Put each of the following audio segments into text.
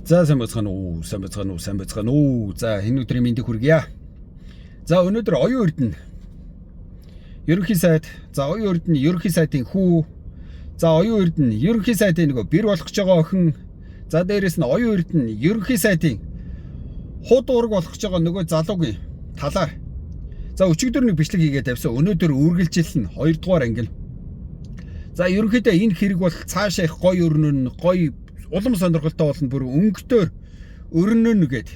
За сайн бацхан уу. За энэ өдрийн мэндийг хүргье. За өнөөдөр оюун эрдэнэ ерөнхий сайд, за оюун эрдэнэ ерөнхий сайдын хүү, за оюун эрдэнэ ерөнхий сайдын нөгөө бэр болгож байгаа охин, за дээрэс нь оюун эрдэнэ ерөнхий сайдын худ уураг болгож байгаа нөгөө залуугийн талаар за өчигдөр нэг бичлэг хийгээд тавьсан. Өнөөдөр үргэлжилнэ 2 дугаар ангил. За ерөнхийдөө энэ хэрэг бол цаашаа их гоё өрнөн, гоё улам сонирхолтой болно, бүр өнгөтөөр өрнөн гэд.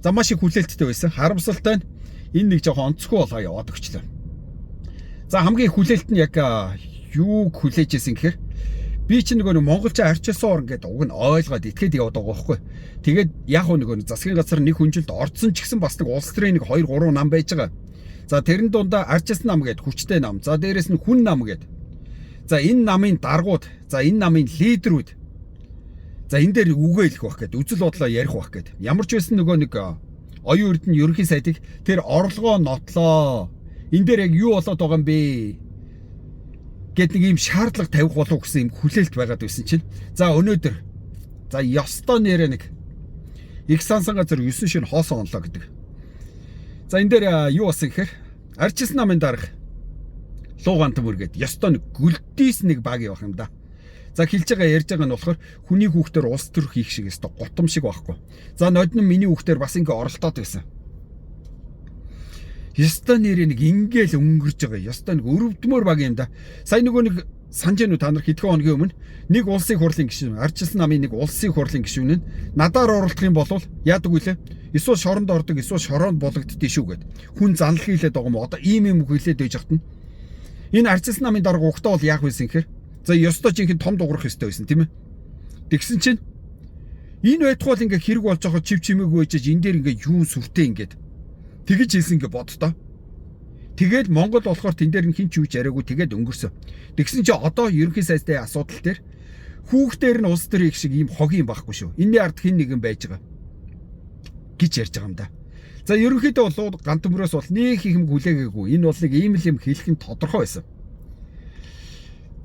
За маш их хүлээлттэй байсан. Харамсалтай нь энэ нэг жоохон онцгүй болгоо яваад өгчлээ. За хамгийн их хүлээлт нь яг юуг хүлээж исэн гэхээр би чинь нөгөө монголчууд арчилсан орн гэдэг уг нь ойлгоод итгэхэд яваад байгаа байхгүй. Тэгээд яг нөгөө засгийн газар нэг хүнжилд орцсон ч гэсэн бас нэг улс төрийн нэг 2 3 нам байж байгаа. За тэрэн дундаа арчилсан нам гэдэг хүчтэй нам. За дээрэс нь хүн нам гэдэг. За энэ намын даргууд, за энэ намын лидерүүд. За энэ дээр үгээ хэлэх байх гэдэг, үзэл бодлоо ярих байх гэдэг. Ямар ч байсан нөгөө нэг оюун эрдэнэ ерөнхий сайдыг тэр орлогоо нотлоо. Энэ дээр яг юу болоод байгаа юм бэ? Гэт нэг юм шаардлага тавих болов гэсэн юм хүлээлт байгаад байсан чинь. За өнөөдөр за ёстой нэрэ нэг их сансан газар 9 шин хоосон онлоо гэдэг. За энэ дээр юу болсон гэхээр арчилсан намын дарга луугант мөргээд ёстой нэг гүлдийс нэг баг явах юм да. За хэлж байгаа ярьж байгаа нь болохоор хүний хүүхдээр улс төр хийх шиг ёстой готом шиг байхгүй. За нодны миний хүүхдээр бас ингээ оролдоод байсан. Ёстой нэрээ нэг ингээл өнгөрж байгаа. Ёстой нэг өрөвдмөр баг юм да. Сая нөгөө нэг санаж гэнэ та нар хэдхэн хоногийн өмнө нэг улсын хурлын гишүүн, арчилсан намын нэг улсын хурлын гишүүн нь надаар оролдох юм бол яадаг үлээ? Эсвэл шоронд ордог, эсвэл шороонд болгогддээ шүү гэд. Хүн занл хийлээд байгаа юм. Одоо ийм юм хүлээд байж хат нь. Энэ арчилсан намын дарга ухтаа бол яах байсан гэхээр за ёстой жинхэнэ том дуурах ёстой байсан тийм ээ. Тэгсэн чинь энэ байтугай ингээ хэрэг болж байгаа чив чимээгүй ээжж энэ дээр ингээ юу сүртэй ингээд тэгэж хэлсэн ингээ боддоо. Тэгээд Монгол болохоор тэн дээр нь хин ч юу ч яриаггүй тэгээд өнгөрсөн. Тэгсэн чинь одоо ерөнхий сайдын асуудал дээр хүүхдээр нь улс төр их шиг ийм хогийн байхгүй шүү. Энэний ард хин нэгэн байж байгаа гэж ярьж байгаа юм да. За ерөнхийдөө бол гант мөрөөс бол нэг их юм хүлээгээгүй. Энэ бол нэг ийм л юм хэлэх нь тодорхой байсан.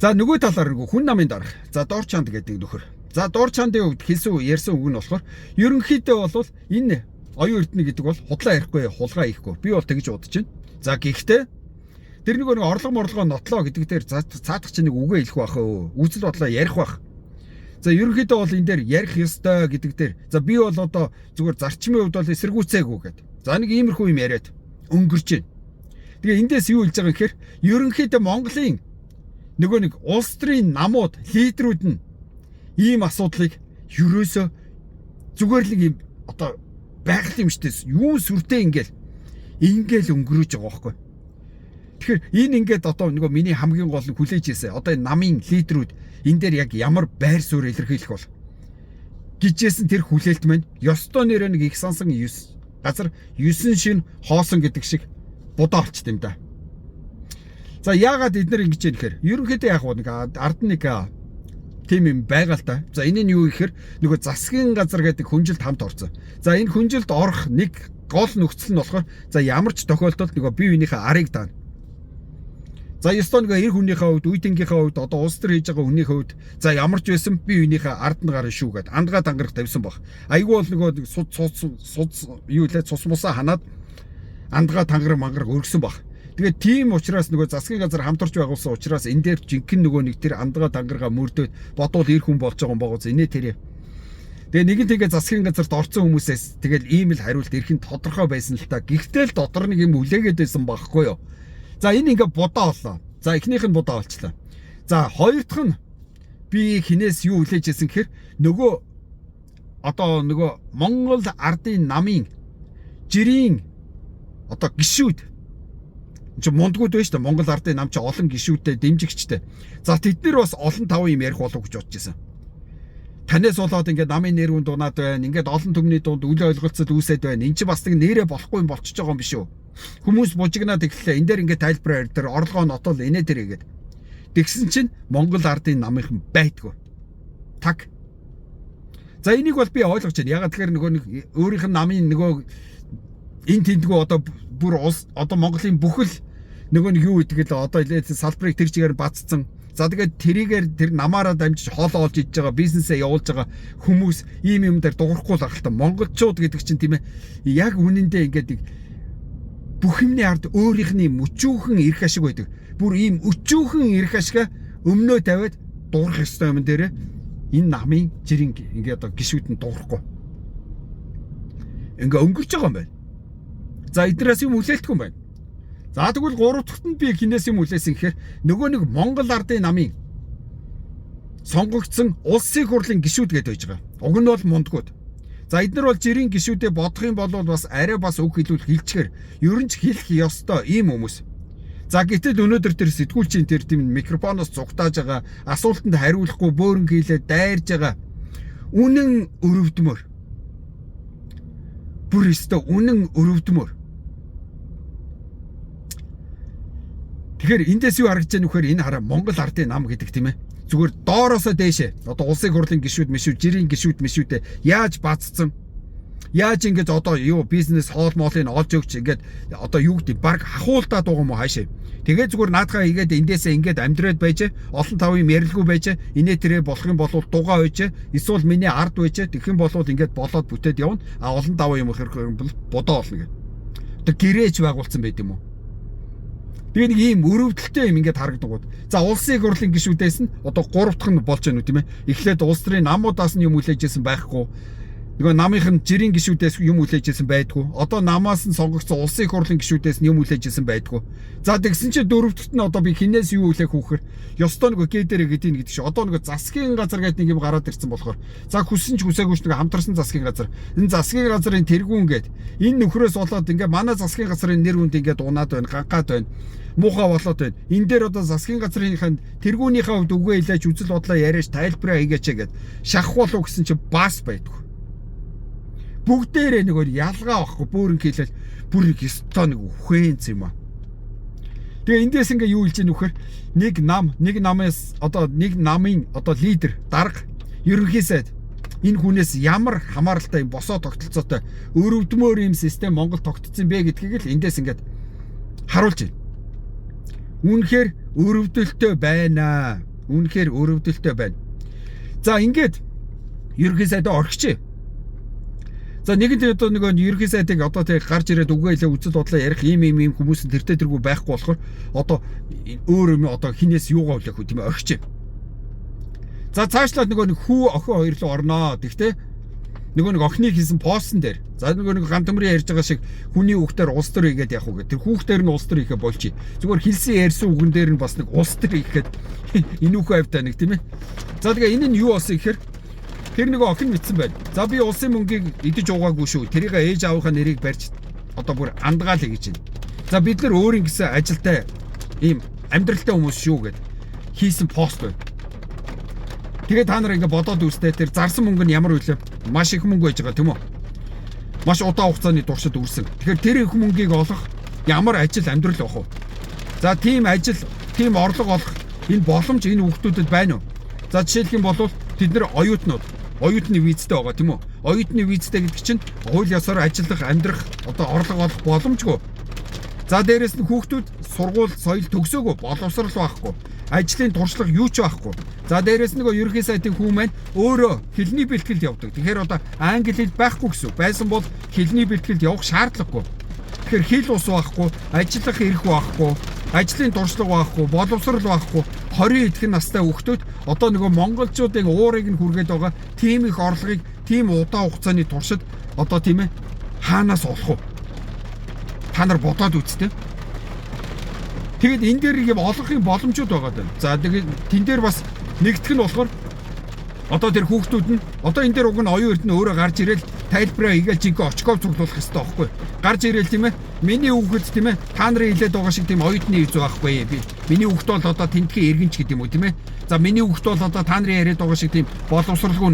За нөгөө талаар нөгөө хүн намын дарга. За дор чанд гэдэг нөхөр. За дор чандын хувьд хэлсэн ярьсан үг нь болохоор ерөнхийдөө бол энэ оюун эрдэнэ гэдэг бол худлаа ярихгүй, хулгай хийхгүй. Би бол тэгж бодож байна. За гэхдээ тэр нөгөө орлого нотлоо гэдэг дээр цаадах чинь нэг үгээ хэлэх байх өө. Үзэл бодлоо ярих байх. За ерөнхийдөө бол энэ дээр ярих ёстой гэдэг дээр. За би бол одоо зүгээр зарчмын хувьд бол эсэргүүцээгүй гэдэг. За нэг иймэрхүү юм яриад өнгөрч байна. Тэгээ эндээс юу хэлж байгаа юм гэхээр ерөнхийдөө Монголын нөгөө нэг улс төрийн намууд, лидерүүд нь ийм асуудлыг ерөөсөө зүгээр л юм одоо байх юм штэйс юу сүртэй ингээл өнгөрөөж байгаа байхгүй. Тэгэхээр энэ ингээд одоо нөгөө миний хамгийн гол нь хүлээж ийсэн. Одоо энэ намын лидерүүд энэ дээр яг ямар байр суурь илэрхийлэх бол гижсэн тэр хүлээлт маань ёстой нэрээ нэг их сансан 9 газар 9 шин хоосон гэдэг шиг будаа олчт юм да. За яагаад эднэр ингэж юм гэхээр ерөнхийдөө яг нэг ард нэг тийм юм байгаа л да. За энэ нь юу гэхээр нөгөө засгийн газар гэдэг хүнжилт хамт орсон. За энэ хүнжилт орох нэг гол нөхцөл нь болохоор за ямар ч тохиолдолд нөгөө бие биенийхээ арыг даана. За ёстой нөгөө эр хүнийхээ хувьд, үеийнхээ хувьд одоо улс төр хийж байгаа хүнийхээ хувьд за ямар ч байсан бие биенийхээ ард нь гарна шүү гэд андгаа дангарах тавьсан баг. Айгүй бол нөгөө юу лээ цус мусаа ханаад андгаа мангар өргсөн баг. Тэгээд тийм учраас нөгөө засгийн газар хамтарч байгуулсан учраас энэ дээр жинхэнэ нөгөө нэг тэр андгаа дангаргаа мөрдөөд бодвол эр хүн болж байгаа юм байгаа зэ тэр. Тэгээ нэгэн тэгээ засгийн газарт орсон хүмүүсээс тэгэл ийм л хариулт ирэх нь тодорхой байсан л та. Гэхдээ л дотор нэг юм үлээгээд байсан байхгүй юу. За энэ ингээ будаа боллоо. За эхнийх нь будаа болчлаа. За хоёр дахь нь би хинээс юу хүлээж байсан гэхээр нөгөө одоо нөгөө Монгол ардын намын жирийн одоо гишүүд чи мундгууд байж та Монгол ардын нам чи олон гишүүдтэй дэмжигчтэй. За тэд нар бас олон тав юм ярих болов гэж бодож байсан. Танаас болоод ингээд намын нэрүүнд дунаад байна. Ингээд олон түмний дунд үл ойлголцол үүсээд байна. Энд чи бас нэг нэрээ болохгүй юм болчихж байгаа юм биш үү? Хүмүүс бужигнаад ирлээ. Энд дээр ингээд тайлбар дээр орлогоо нотол инээ тэргээд. Тэгсэн чинь Монгол ардын намынхан байдгүй. Таг. За энийг бол би ойлгож байна. Ягаад тэгэхээр нөгөө нэг өөрийнх нь намын нөгөө энэ тэмдгүү одоо бүр улс одоо Монголын бүхэл нөгөө нэг юу гэдэг л одоо салбарыг тэр чигээр бацсан. За тэгээд тэрийгээр тэр намаараа дамжиж хоол олж идж байгаа бизнесээ явуулж байгаа хүмүүс ийм юм дээр дуурахгүй л ахalta монголчууд гэдэг чинь тийм ээ яг үнэндээ ингээд бүх юмний ард өөрийнх нь өчүүхэн эрх ашиг байдаг. Бүр ийм өчүүхэн эрх ашига өмнөө тавиад дуурах ёстой юм дээр энэ намын жирийн ингээд одоо гişүүд нь дуурахгүй. Ингээ өнгөрч байгаа юм байна. За эднээс юм хүлээлтгүй юм байна. За тэгвэл 3 дахьт нь би хинээс юм хүлээсэн гэхээр нөгөө нэг Монгол ардын намын сонгогдсон улсын хурлын гишүүд гэдээ байж байгаа. Уг нь бол мундгууд. За эднэр бол жирийн гишүүдэд бодох юм бол бас арай бас үг хэлүүл хэлчихээр ерөн ч хэлэх ёстой ийм хүмүүс. За гэтэл өнөөдөр тэр сэтгүүлчийн тэр тийм микрофоноос цугтааж байгаа асуултанд хариулахгүй бөөрөн хийлээ дайрж байгаа үнэн өрөвдмөр. Бүр өстө үнэн өрөвдмөр. Тэгэхээр эндээс юу харагдаж байна вэхээр энэ хараа Монгол ардын нам гэдэг тийм ээ. Зүгээр доороосоо дээшээ одоо улсын хурлын гишүүд жирийн гишүүдээ яаж бацсан яаж ингэж одоо юу бизнес хоол моолыг олж өгч ингэж одоо юу гэдэг баг хахуултаад байгаа юм уу хаашаа. Тэгээ зүгээр наадхаа игээд эндээсээ ингэж амьдраад байж олон тавын ярилгүй байж инээ тэрэ болох юм бол дугаа байж эсвэл миний ард байж тэгэх юм бол ингэж болоод бүтээд явна. А олон тавын юм хэрэг юм бол бодоо болно гэх. Одоо гэрээч байгуулсан байт юм уу? Тэгээ нэг ийм өрөвдөлттэй юм ингээд харагддаг. За улсын хурлын гишүүдээс нь одоо 3 дахь нь болж байна уу тийм ээ. Эхлээд улс төрийн намуудаас нь юм хүлээжсэн байхгүй. Нөгөө намынх нь жирийн гишүүдээс юм хүлээжсэн байдгүй. Одоо намаас нь сонгогдсон улсын хурлын гишүүдээс нь юм хүлээжсэн байдгүй. За тэгсэн чинь 4 дахьт нь одоо би хинээс юу хүлээх хүүхээр ёстой нөгөө гээдэрэ гэдэг чинь одоо нөгөө засгийн газар гэдэг нэг юм гараад ирсэн болохоор за хүссэн ч хүсээгүй ч нөгөө хамтарсан засгийн газар. Энэ засгийн газрын тэргүүн гээд энэ нөхрөөс болоод ингээ манай засгийн газрын нэр хүнд ингээ унаад байна, гангаад байна. Муухай болоод байна. Энэ дээр одоо засгийн газрынханд тэргүүнийхээ хувьд үгээ хэлээч үзэл бодлоо яриач тайлбараа хийгээч гэд шахах болов гэсэн чинь бас байдгүй. Бүгдээрээ нөгөө ялгаа авахгүй бөөрн хийлэл бүр нэг ёстой нэг үхэнц юм аа. Тэгээ эндээс ингээ юу хэлж ийн вэхээр нэг намаас одоо нэг намын одоо лидер дарга ерөнхий сайд энэ хүнээс ямар хамааралтай юм босоо тогтолцоотой өрөвдмөр юм систем Монгол тогтцсон бэ гэдгийг л эндээс ингээд харуулж байна. Үнэхээр өрөвдөлтөй байна. Үнэхээр өрөвдөлтөй байна. За ингээд ерөнхий сайдаа орхичээ. За нэгэн одоо нэг ерөнхий сайдыг одоо тэг гарч ирээд үгээ хэлээ үзэл бодлоо ярих ийм хүмүүс тэртээ тэргүй байхгүй болохоор одоо өөр юм одоо хинээс юугаа хүлээх үү тийм орхичээ. За цаашлаад нэг хүү охин хоёр л орноо тэгтээ нэг охиныг хийсэн постн дээр за нэг ган төмрийн ярьж байгаа шиг хүний хүүхдээр улс төр хийгээд явах уу гэх тэр хүүхдээр нь улс төр хийхэ болчих. Зүгээр хэлсэн ярьсан үгэн дээр нь бас нэг улс төр хийхэд энүүхүү автаа нэг тийм ээ. За тэгээ энэ нь юу болсон гэхээр тэр нэг охин мэдсэн байна. За би улсын мөнгийг идэж уугаагүй шүү. Тэрийг ээж аавынхаа нэрийг барьж одоо бүр андгаал гэж байна. За бид нар өөрийн гэсэн ажилтай ийм амьдралтай хүмүүс шүү гэд хийсэн пост байна. Тэгээ та нар ингээ бодоод үзтээ тэр зарсан мөнгө нь ямар үйлээ маш их мөнгө байж байгаа тийм үү? Маш удаан хугацааны туршид үрсэн. Тэгэхээр тэр их мөнгийг олох ямар ажил амьдрал байх вэ? За тийм ажил, тийм орлого олох энэ боломж энэ хүүхдүүдэд байна уу? За жишээлх юм бол тэд нар оюутны визтэй байгаа тийм үү? Оюутны визтэй гэдэг чинь хууль ёсоор ажиллах, амьдрах, одоо орлого олох боломжгүй. За дээрэс нь хүүхдүүд сургууль соёл төгсөөгүй, боловсрал байхгүй. Ажлын туршлага юу ч байхгүй. За дээрэс нь ерөнхий сайдын хүн маань өөрөө хэлний бэлтгэлд явдаг. Тэгэхээр одоо англи хэл байхгүй гэсэн. Байсан бол хэлний бэлтгэлд явах шаардлагагүй. Тэгэхээр хэл ус байхгүй, ажиллах эрх байхгүй, ажлын туршлага байхгүй, боловсрал байхгүй, 20 эдхэн настай хүүхдүүд одоо монголчуудын уурыг нь хүргээд байгаа тийм их орлогыг тийм удаан хугацааны туршид одоо тийм ээ хаанаас олох вэ? Та нар бодоод үзтээ. Тэгэд энэ дээр юм олохын боломжууд байгаа даа. За тэгээд тэн дээр бас нэгдэх нь болохоор одоо тэр хүүхдүүд нь одоо энэ дээр уг нь оюун эрдэнэ өөрөө гарч ирээл тайлбараа хийгээл жинхэнэ очков цуглуулах хэрэгтэй байхгүй. Гарч ирээл тийм ээ. Миний хүүхэд тийм ээ. Та нарын хэлээд байгаа шиг тийм оюутны эрз байхгүй. Би миний хүүхэд бол одоо тентхийн иргэнч гэдэг юм уу тийм ээ. За миний хүүхэд бол одоо та нарын яриад байгаа шиг тийм боловсралгүй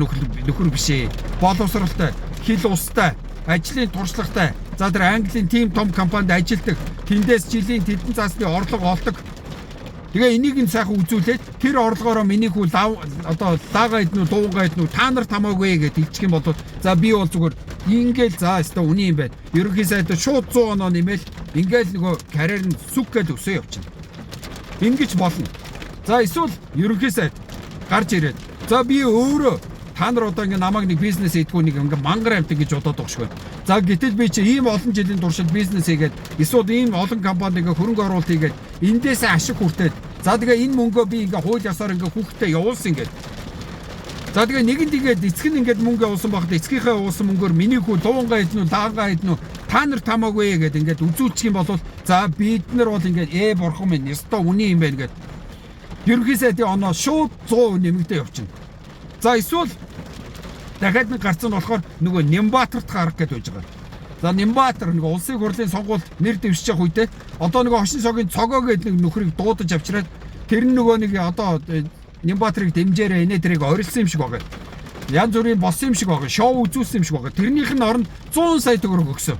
нөхөр биш ээ. Боловсралтай, хэл устай, ажлын туршлагатай. За тэр Английн team том компанид ажилладаг. Тэндээс жилийн тэдэн цаасны орлого олдог. Тэгээ энийг нь сайхан үзүүлээд тэр орлогоороо миний хүү одоо лагаа иднүү, дуугаа иднүү, та нар тамаагүй гэж хэлчих юм бол за би бол зүгээр ингээл за өстой үний юм байна. Ерөнхий сайд шууд 100 оноо нэмэл ингээл нөгөө карьер нь сүг гэж өсөө явчихна. Ингиж болно. За эсвэл ерөнхий сайд гарч ирээд за би өөрөө та нар одоо ингээ намайг нэг бизнес хийдгүү нэг ингээ мангар амт гэж бодоод байгаа шүү. За гэтэл би чи ийм олон жилийн туршид бизнес хийгээд эсвэл ийм олон компанид ингээ хөрөнгө оруулалт хийгээд эндээсээ ашиг хүртээд за тэгээ энэ мөнгөө би ингээ хууль ёсоор ингээ хүүхдэд явуулсан гэдэг. За тэгээ нэгэн тэгээд эцэг нь ингээд мөнгө явуулсан багт эцгийнхээ явуулсан мөнгөөр миний хүү дуунгаа иднүү даангаа иднүү та нар тамаагүй гэдэг ингээд үзүүлчих юм бол за бид нар бол ингээд бурхан минь ёстой үний юм байна гэдэг. Ерөнхий сайдын оноо шууд 100% нэмэгдээ явчихна. За эсвэл дахиад нэг гарцсан болохоор нөгөө Нямбатарт гарах гэж байж байгаа. За Нямбатар нөгөө улсын хурлын сонгуульд нэр дэвшиж явах үедээ одоо нөгөө хошин согийн цогоо гэдэг нэг нөхрийг дуудаж авчираад тэр нөгөө нэг одоо Нямбатарыг дэмжээрэй инээ тэрийг орилсан юм шиг байгаа. Янз бүрийн болсон юм шиг байгаа. Шоу үзүүлсэн юм шиг байгаа. Тэрнийх нь оронд 100 сая төгрөг өгсөн.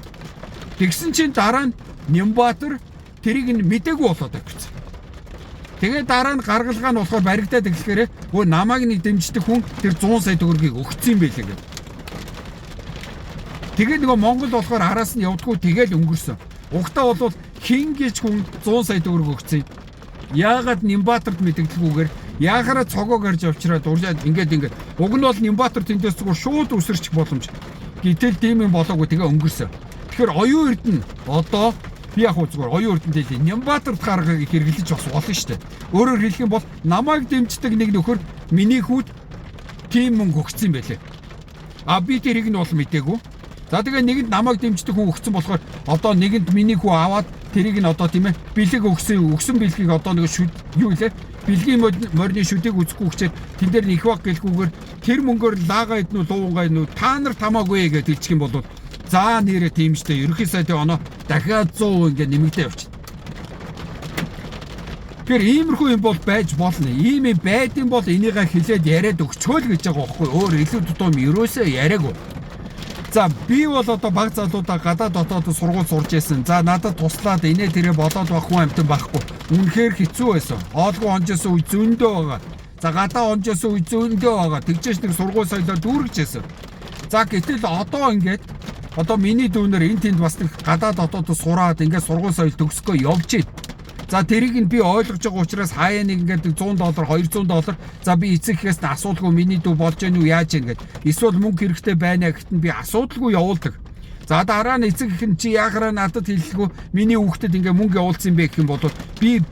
Тэгсэн чинь дараа нь Нямбатар тэрийг нь мдээгүй болоод өгсөн. Тэгээд дараа нь гаргалгаа нь болохоор баригдаад эхлэхээр өө намайг нэг дэмждэг хүн тэр 100 сая төгрөгийг өгсөн юм байлээ гэдэг. Тэгээд нөгөө Монгол болохоор араас нь явдггүй тэгэл өнгөрсөн. Угтаа бол хин гэж хүн 100 сая төгрөг өгсөн. Яагаад Нямбатарт мэдэгдэлгүйгээр яахаараа цогоо гарч авчираад урьжаад ингээд уг нь бол Нямбатар тэндээс зүгээр шууд үсэрчих боломж. Гэтэл тийм юм болоогүй тэгээ өнгөрсөн. Тэгэхээр оюун эрдэнэ одоо би яг зүгээр оюун эрдэнэтэй Нямбатарт гаргахыг хэрэглэж бас болно шүү дээ. Өөрөөр хэлэх юм бол намайг дэмждэг нэг нөхөр миний хүүд тийм мөнгө өгсөн байлээ. А би тэрийг нь бол мэдээгүй. За тэгээ нэгэнд намайг дэмждэг хүн өгсөн болохоор одоо нэгэнд миний хүү аваад тэрийг нь одоо тийм ээ бэлэг өгсөн бэлгийг одоо нэг юу илээ бэлгийн морины шүдийг үзэхгүй хүчээр тэн дээр их баг гэлгүйгээр тэр мөнгөөр лаага иднүү луунгаа иднүү та нар тамаагүй гэж хэлчих юм бол за нэрэ тийм штэ ерөнхий сайдын оноо дахиад 100% ингэ нэмэгдээ явчих. Тэр иймэрхүү юм бол байж болно. Ийм юм байдсан бол энийгээ хэлээд яриад өгчөөл гэж байгаа байхгүй өөр илүү тутам ерөөсөө яриаггүй. За би бол одоо баг залуудаа гадаад дотоод сургууль сурж байсан. За надад туслаад инээ тэрэ болоод байх хүн амтан байхгүй. Үнэхээр хэцүү байсан. Хоолгүй онжсэн үе зөндөө байгаа. За гадаа онжсэн үе зөндөө байгаа. Тэгжээч нэг сургууль соёлоор дүүргэж байсан. За гэтэл одоо ингээд одоо миний дүүнэр энэ тэнд бас нэг гадаад дотоод сураад ингээд сургууль соёл төгсгөө явж ийн. За тэрийг нь би ойлгож байгаа учраас хаяа нэг ингээд $100 $200 за би эцэгхээс нь асуудалгүй миний дүү болж гэнэ үү яаж гэнэ гэд эсвэл мөнгө хэрэгтэй байна гэхэд нь би асуудалгүй явуулдаг. За дараа нь эцэг их нь чи яахаараа надад хэллэхгүй миний хүүхдэд ингээд мөнгө явуулсан юм бэ гэх юм бол би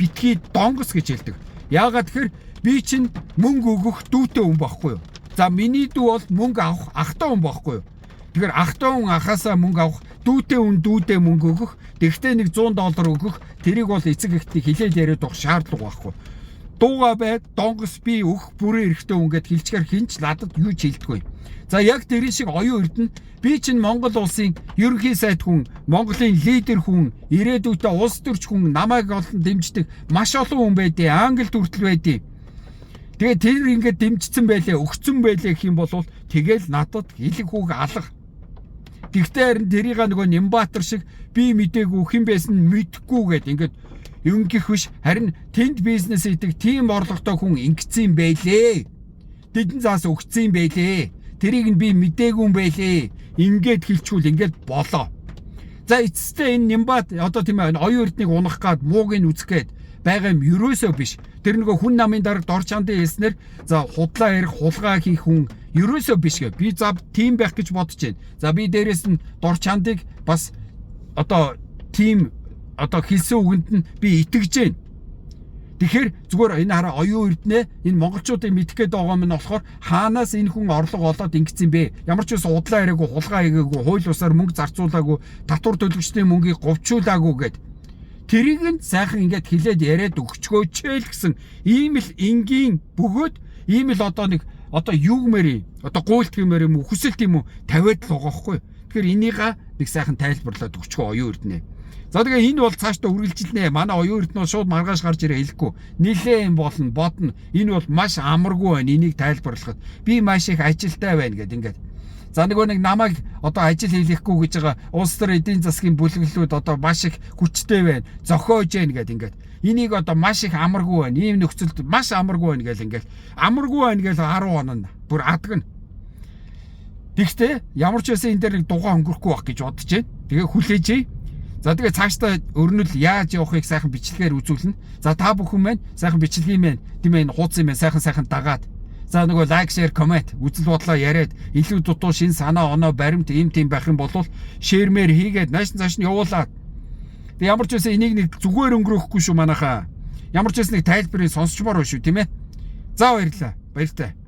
битгий донгос гэж хэлдэг. Яагаад тэгэхээр би чинь мөнгө өгөх дүүтэй хүн байхгүй юу? За миний дүү бол мөнгө авах ахтай хүн байхгүй юу? Тэгэхээр ахтай хүн ахаасаа мөнгө авах дүүтэй хүн дүүдээ мөнгө өгөх тэгтээ нэг $100 өгөх тэрийг бол эцэг эхтийг хилээд яриад авах шаардлага байхгүй. Дууга бай донгос би өгөх бүрэн эрэхтэй хүн гэд хэлчихээр хинч надад юу ч хэлдэггүй. За яг тэрийн шиг оюун эрдэнэ би чинь Монгол улсын ерөнхий сайд хүн, Монголын лидер хүн, ирээдүйдээ улс төрч хүн намайг олон дэмждэг маш олон хүн байдیں۔ Англид хүртэл байдیں۔ Тэгээ тэр ингээд дэмжсэн байлээ, өгцөн байлээ гэх юм бол тэгэл надад хэлэх үг алга. Тэгтээ харин тэрийг нөгөө Нямбатар шиг би мдээгүй хэн байсан мэдэхгүй гэд ингээд өнгөх биш харин тэнд бизнес хийдэг тийм орлоготой хүн ингэсэн байлээ. Тэдэн заас өгцөн байлээ. Тэрийг нь би мдээгүй юм байлээ. Ингээд хэлчихвэл ингээд болоо. За эцэстээ энэ Нямбат одоо тийм ээ оюун эрднийг унах гад мууг нь үзэх гээд байгаа юм ерөөсөө биш. Тэр нөгөө хүн намын дараг дор чандын хэлснээр за худлаа ярих хулгай хийх хүн ерөөсөө биш гэ. Би за тийм байх гэж бодож байна. За би дээрэс нь дор чандыг бас одоо тийм одоо хэлсэн үгэнд нь би итгэж байна. Тэгэхээр зүгээр энэ хараа оюун эрдэнэ энэ монголчуудын мэдэх гээд байгаа юм нь болохоор хаанаас энэ хүн орлого олоод ингэсэн бэ? Ямар ч үс удлаа яриаггүй, хулгай хийгээгүй, хууль бусаар мөнгө зарцуулаагүй, татвар төлөгчдийн мөнгийг говьчуулаагүй гэд тэрийг нь сайхан ингээд хилээд яриад өгчгөөч л гэсэн ийм л энгийн бөгөөд ийм л одоо нэг одоо югмэр одоо гуйлт гэмээр юм уу хүсэлт юм уу тавиад л байгаа хгүй. Тэгэхээр энийгээ нэг сайхан тайлбарлаад өгчгөө оюун эрдэнэ. За тэгээ энэ бол цаашдаа үргэлжилнэ. Манай оюун эрдэнэ шууд маргааш гарч ирээ хэлэхгүй. Нилээ юм болно бодно. Энэ бол маш амаргүй байна. Энийг тайлбарлахад би маш их ажилтай байна гэд ингээд. За нэг намайг одоо ажил хийлэхгүй гэж байгаа улс төр эдийн засгийн бүлэглэлүүд одоо маш их хүчтэй байна. Зохиож байна гэд ингээд. Энийг одоо маш их амаргүй байна. Ийм нөхцөлд маш амаргүй байна гэл ингээд. Амаргүй байна гэл 10 оноо бүр адгна. Тэгтээ ямар ч байсан энэ дээр нэг дугаа өнгөрөхгүй байх гэж бодож байна. Тэгээ хүлээжээ. За тэгээ цаашдаа өрнөл яаж явахыг сайхан бичлэгээр үзүүлнэ. За та бүхэн маань сайхан бичлэгийн маань тийм ээ хуудсан маань сайхан дагаад. За нөгөө лайк, шеэр, коммент үзэл бодлоо яриад илүү дутуу шин санаа оноо баримт ийм тийм байх юм бол шеэрмээр хийгээд нааш нь явуулаад. Тэг ямар ч байсан энийг нэг зүгээр өнгөрөөхгүй шүү манайхаа. Ямар ч байсан нэг тайлбарыг сонсчмоор шүү тийм ээ. За баярлалаа. Баяртай.